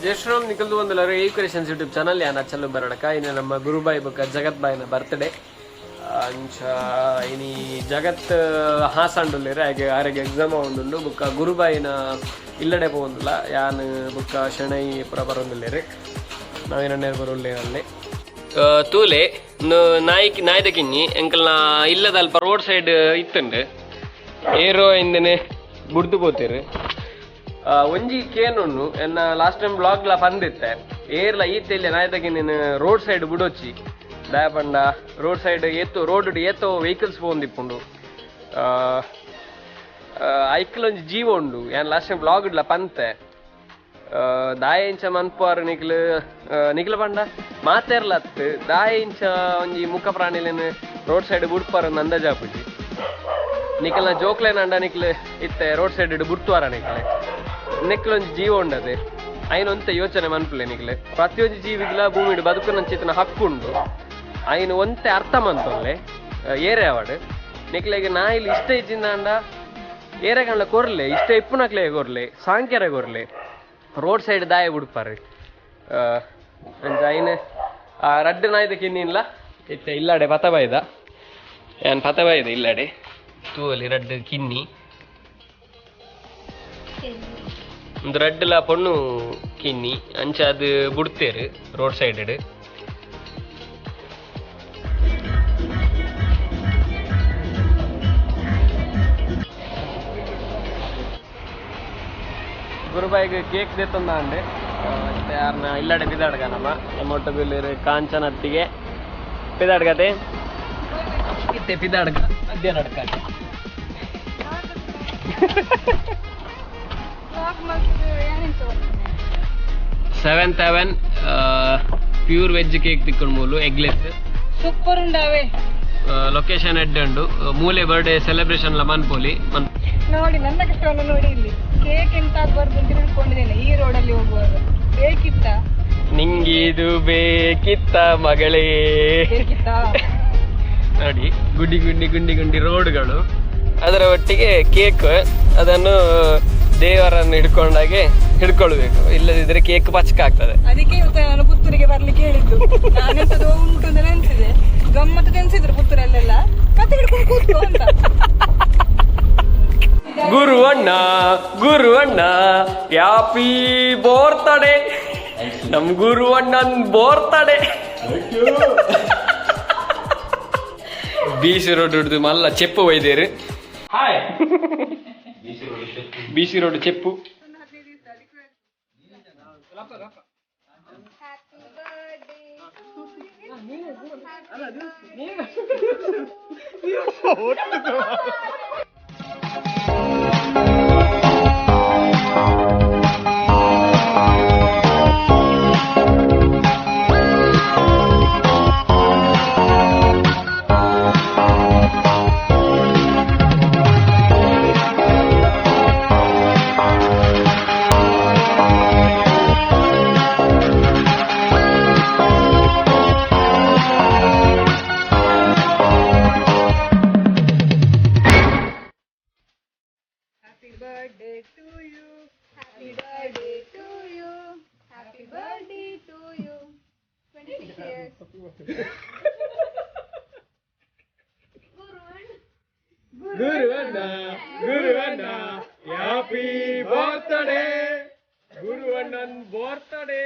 ಜೈ ಶ್ರೀರಾಮ್ ನಿಖಲ್ದು ಒಂದೆಲ್ಲರೂ ಈ creations YouTube channel ಯಾನ ಚಲ್ಲು ಬರಡಕ ಇನ್ನು ನಮ್ಮ ಗುರುಬಾಯಿ ಬುಕ್ಕ ಜಗತ್ ಬಾಯಿನ ಬರ್ತ್ಡೇ ಅಂಚ ಇನಿ ಜಗತ್ ಹಾಸಂಡುಲ್ಲೇರೆ ಹಾಗೆ ಆರೆಗೆ ಎಕ್ಸಾಮ್ ಒಂದುಂಡು ಬುಕ್ಕ ಗುರುಬಾಯಿನ ಇಲ್ಲಡೆ ಪೋಂದಿಲ್ಲ ಯಾನ್ ಬುಕ್ಕ ಶೆಣೈ ಪುರ ಬರೋದಿಲ್ಲೇರಿ ನಾವೇನೇ ಬರೋಲ್ಲೇ ಅಲ್ಲಿ ತೂಲೆ ನಾಯ್ದ ಕಿನ್ನಿ ಎಂಕಲ್ನ ಇಲ್ಲದ ಅಲ್ಪ ರೋಡ್ ಸೈಡ್ ಇತ್ತುಂಡು ಏರೋ ಇಂದನೆ ಬುಡ್ದು ಪೋತೀರು ಒಂಜಿ ಕೇನುಣ್ಣು ಎನ್ನ ಲಾಸ್ಟ್ ಟೈಮ್ ಬ್ಲಾಗ್ಲ ಬಂದಿತ್ತೆ ಏರ್ಲ ಈತೆಲ್ಲ ನಾಯ್ದಕ್ಕೆ ನೀನು ರೋಡ್ ಸೈಡ್ ಬಿಡೊಚ್ಚಿ ದಯಪಂಡ ರೋಡ್ ಸೈಡ್ ರೋಡ್ ಏತೋ ವೆಹಿಕಲ್ಸ್ ಪೋಂದಿಪ್ಪುಂಡು ಐಕ್ಲ ಒಂಜಿ ಜೀವ ಉಂಡು ಏನ್ ಲಾಸ್ಟ್ ಟೈಮ್ ಬ್ಲಾಗ್ ಇಡ್ಲ ಪಂತೆ ದಾಯ ಇಂಚ ಮನ್ಪಾರು ನಿಕ್ಲ ಪಂಡ ಮಾತೇರ್ಲತ್ತು ದಾಯ ಇಂಚ ಒಂಜಿ ಮುಖ ಪ್ರಾಣಿಲೇನು ರೋಡ್ ಸೈಡ್ ಬುಡ್ಪಾರ ಅಂದಾಜಾಪುಜಿ ನಿಖಲ್ನ ಜೋಕ್ಲೇನಂಡ ನಿಕ್ಲು ಇತ್ತೆ ರೋಡ್ ಸೈಡ್ ಬುಡ್ತುವಾರ ನೆಕ್ಲೊಂದು ಜೀವ ಉಂಡದೆ ಅಯ್ಯನೊಂತೆ ಯೋಚನೆ ಮನ್ಪುಲೆ ನಿಕ್ಲೆ ಪ್ರತಿಯೊಂದು ಜೀವಿಗ್ಲ ಭೂಮಿ ಬದುಕುನಂಚಿತನ ಹಕ್ಕುಂಡು ಅಯ್ಯನ ಒಂತೆ ಅರ್ಥ ಮಂತೊಲ್ಲೆ ಏರೆ ಅವಡು ನಿಕ್ಲೆಗೆ ನಾ ಇಲ್ಲಿ ಇಷ್ಟ ಇಚ್ಚಿಂದ ಏರೆ ಕಣ್ಣ ಕೊರ್ಲೆ ಇಷ್ಟ ಇಪ್ಪುನಕ್ಲೆ ಕೊರ್ಲೆ ಸಾಂಕ್ಯರೆ ಕೊರ್ಲೆ ರೋಡ್ ಸೈಡ್ ದಾಯ ಬಿಡ್ಪಾರಿ ಅಯ್ಯನ ರಡ್ಡು ನಾಯ್ದ ಕಿನ್ನಿಲ್ಲ ಇತ್ತೆ ಇಲ್ಲಾಡೆ ಪತಬಾಯ್ದ ಏನ್ ಪತಬಾಯ್ದ ಇಲ್ಲಾಡೆ ತೂವಲಿ ರಡ್ಡು ಕಿನ್ನಿ ಒಂದು ರಡ್ಡುಲ ಪೊಣ್ಣು ಕಿನ್ನಿ ಅಂಚ ಅದು ಬುಡ್ತೇರು ರೋಡ್ ಸೈಡ್ ಗುರುಬಾಯಿಗೆ ಕೇಕ್ ದೇತಂದ ಅಂಡೆ ಮತ್ತೆ ಯಾರನ್ನ ಇಲ್ಲಡೆ ಪಿದಾಡ್ಗ ನಮ್ಮ ಬಿಲ್ಲರು ಕಾಂಚನತ್ತಿಗೆ ಪಿದಾಡ್ಗತೆ ಇತ್ತೆ ಪಿದಾಡ್ಗ ಮಧ್ಯಾಹ್ನ ಅಡ್ಕ 7 ಪ್ಯೂರ್ ವೆಜ್ ಕೇಕ್ ತಿಕ್ಕೊಂಡು ಮೂಲು ಎಗ್ಲೆಸ್ ಸೂಪರ್ ಉಂಡಾವೆ ಲೊಕೇಶನ್ ಎಡ್ಡೆ ಉಂಡು ಮೂಲೆ ಬರ್ಡೇ ಸೆಲೆಬ್ರೇಷನ್ ಮನ್ಪೋಲಿ ನೋಡಿ ನನ್ನ ಕಷ್ಟವನ್ನು ನೋಡಿ ಇಲ್ಲಿ ಕೇಕ್ ಎಂತ ಆಗ್ಬಾರ್ದು ಅಂತ ತಿಳ್ಕೊಂಡಿದ್ದೇನೆ ಈ ರೋಡಲ್ಲಿ ಹೋಗುವಾಗ ಬೇಕಿತ್ತ ನಿಂಗಿದು ಬೇಕಿತ್ತ ಮಗಳೇ ಬೇಕಿತ್ತ ನೋಡಿ ಗುಂಡಿ ಗುಂಡಿ ಗುಂಡಿ ಗುಂಡಿ ರೋಡ್ಗಳು ಅದರ ಒಟ್ಟಿಗೆ ಕೇಕ್ ಅದನ್ನು ದೇವರನ್ನು ಹಿಡ್ಕೊಂಡಾಗೆ ಹಿಡ್ಕೊಳ್ಬೇಕು ಇಲ್ಲದಿದ್ರೆ ಕೇಕ್ ಪಚಕ ಆಗ್ತದೆ ಅದಕ್ಕೆ ಇವತ್ತು ನಾನು ಪುತ್ತೂರಿಗೆ ಬರ್ಲಿಕ್ಕೆ ಹೇಳಿದ್ದು ನಾನೆಂತದ್ದು ಉಂಟು ಅಂತ ನೆನ್ಸಿದೆ ಗಮ್ಮತ್ತು ನೆನ್ಸಿದ್ರು ಪುತ್ತೂರಲ್ಲೆಲ್ಲ ಕತೆ ಹಿಡ್ಕೊಂಡು ಕೂತ್ಕೋ ಅಂತ ಗುರು ಅಣ್ಣ ಹ್ಯಾಪಿ ಬೋರ್ತಡೆ ನಮ್ ಗುರು ಅಣ್ಣನ್ ಬೋರ್ತಡೆ ಬಿಸಿ ರೋಡ್ ಹಿಡಿದು ಮಲ್ಲ ಚೆಪ್ಪು ಒಯ್ದೇರು ಬಿಸಿ ರೋಡ್ ಚೆಪ್ಪು ಗುರುವಣ್ಣ ಹ್ಯಾಪಿ ಬರ್ತ್ಡೇ ಗುರುವಣ್ಣನ್ ಬರ್ತ್ಡೇ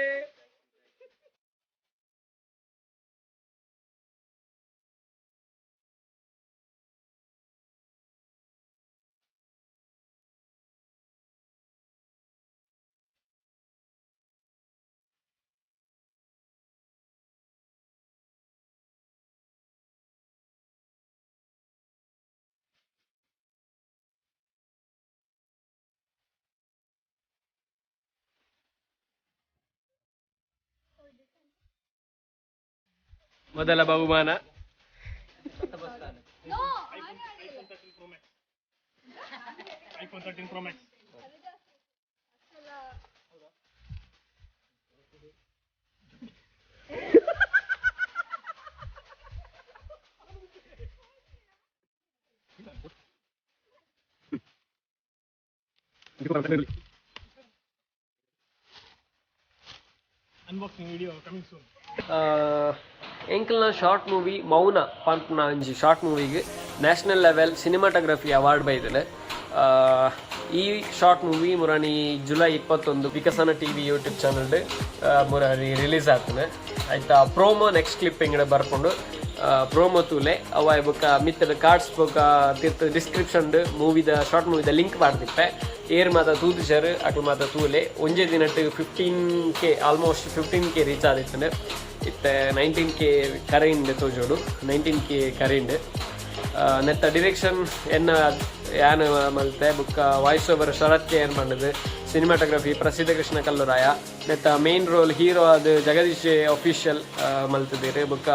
ಮೊದಲ ಬಹುಮಾನ iPhone 13 Pro Max. Unboxing video coming soon. ಎಂಕಲ್ನ ಶಾರ್ಟ್ ಮೂವಿ ಮೌನ ಪಂಪ್ನ ಒಂಜಿ ಶಾರ್ಟ್ ಮೂವಿಗೆ ನ್ಯಾಷನಲ್ ಲೆವೆಲ್ ಸಿನಿಮಾಟೋಗ್ರಫಿ ಅವಾರ್ಡ್ ಬೈದಿದೆ. ಈ ಶಾರ್ಟ್ ಮೂವಿ ಮುರಾನಿ July 21 Vikasana TV YouTube channel ಮುರಾನಿ ರಿಲೀಸ್ ಆಗ್ತಾನೆ ಆಯ್ತಾ. ಪ್ರೋಮೋ ನೆಕ್ಸ್ಟ್ ಕ್ಲಿಪ್ ಹಿಂಗಡೆ ಬರ್ಕೊಂಡು ಪ್ರೋಮೋ ತೂಲೆ ಅವ ಬೊಕ್ಕ ಮಿತ್ತದ ಕಾರ್ಡ್ಸ್ ಬೊಕ್ಕ ತಿರ್ತ ಡಿಸ್ಕ್ರಿಪ್ಷನ್ ಮೂವಿದ ಶಾರ್ಟ್ ಮೂವಿದ ಲಿಂಕ್ ಮಾಡ್ತಿಪ್ಪೆ ಏರ್ ಮಾತ ತೂದಿಸರ್ ಅಕ್ಲು ಮಾತ ತೂಲೆ ಒಂಜೇ ದಿನಟ್ಟು 15K ಆಲ್ಮೋಸ್ಟ್ 15K ರೀಚ್ ಆದಿತ್ತಂಡೆ ಇತ್ತೆ 19K ಕರೆಂಡ್ ತೋಜೋಡು 19K ಕರೆಂಡ್ ನೆತ್ತ ಡಿರೆಕ್ಷನ್ ಯಾನ್ ಮಲ್ತೆ ಬುಕ್ಕ ವಾಯ್ಸ್ ಓವರ್ ಶರತ್ ಕೆ ಏನು ಮಾಡಿದೆ, ಸಿನಿಮಾಟೋಗ್ರಫಿ ಪ್ರಸಿದ್ಧ ಕೃಷ್ಣ ಕಲ್ಲುರಾಯ, ನೆತ್ತ ಮೇನ್ ರೋಲ್ ಹೀರೋ ಅದು ಜಗದೀಶ್ ಅಫಿಷಿಯಲ್ ಮಲ್ತಿದ್ದೀರಿ. ಬುಕ್ಕ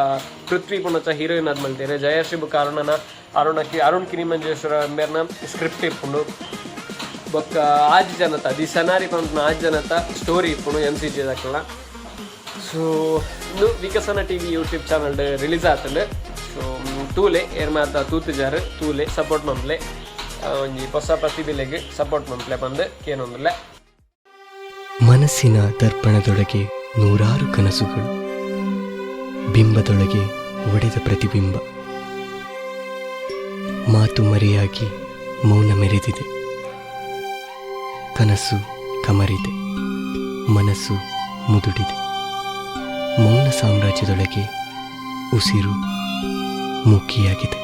ಪೃಥ್ವಿ ಪುಣಚ ಹೀರೋಯಿನ್ ಅದು ಮಲ್ತೀರಿ. ಜಯಶ್ರೀ ಬುಕ್ಕ ಅರುಣ್ ಕಿರಿಮಂಜೇಶ್ವರ ಎಂಬರ್ನ ಸ್ಕ್ರಿಪ್ಟ್ ಇಪ್ಪುಂಡು. ಬೊಕ್ಕ ಆಜ್ ಜನತಾ ದಿ ಸನಾರಿ ಪಂಪ್ನ ಆಜ್ ಜನತಾ ಸ್ಟೋರಿ ಇಪ್ಪುಂಡು MCG ದಾಕಲ್ಲ. ಸೊ ಇಂದು Vikasana TV YouTube channel release ಆಗ್ತದೆ. ಸೊ ತೂಲೆ ಏರ್ ಮಾತ ತೂತಿಜಾರು ತೂಲೆ ಸಪೋರ್ಟ್ ಮಂಪ್ಲೆ ಒಂಜಿ ಹೊಸ ಪ್ರತಿಭೆಲೆಗೆ ಸಪೋರ್ಟ್ ಮಂಪ್ಲೆ ಬಂದು ಏನೊಂದಿಲ್ಲ. ಮನಸ್ಸಿನ ದರ್ಪಣದೊಳಗೆ ನೂರಾರು ಕನಸುಗಳು, ಬಿಂಬದೊಳಗೆ ಒಡೆದ ಪ್ರತಿಬಿಂಬ, ಮಾತು ಮರೆಯಾಗಿ ಮೌನ ಮೆರೆದಿದೆ. ಕನಸು ಕಮರಿದೆ, ಮನಸ್ಸು ಮುದುಡಿದೆ. ಮೌನ ಸಾಮ್ರಾಜ್ಯದೊಳಗೆ ಉಸಿರು ಮುಕ್ಕಿಯಾಗಿದೆ.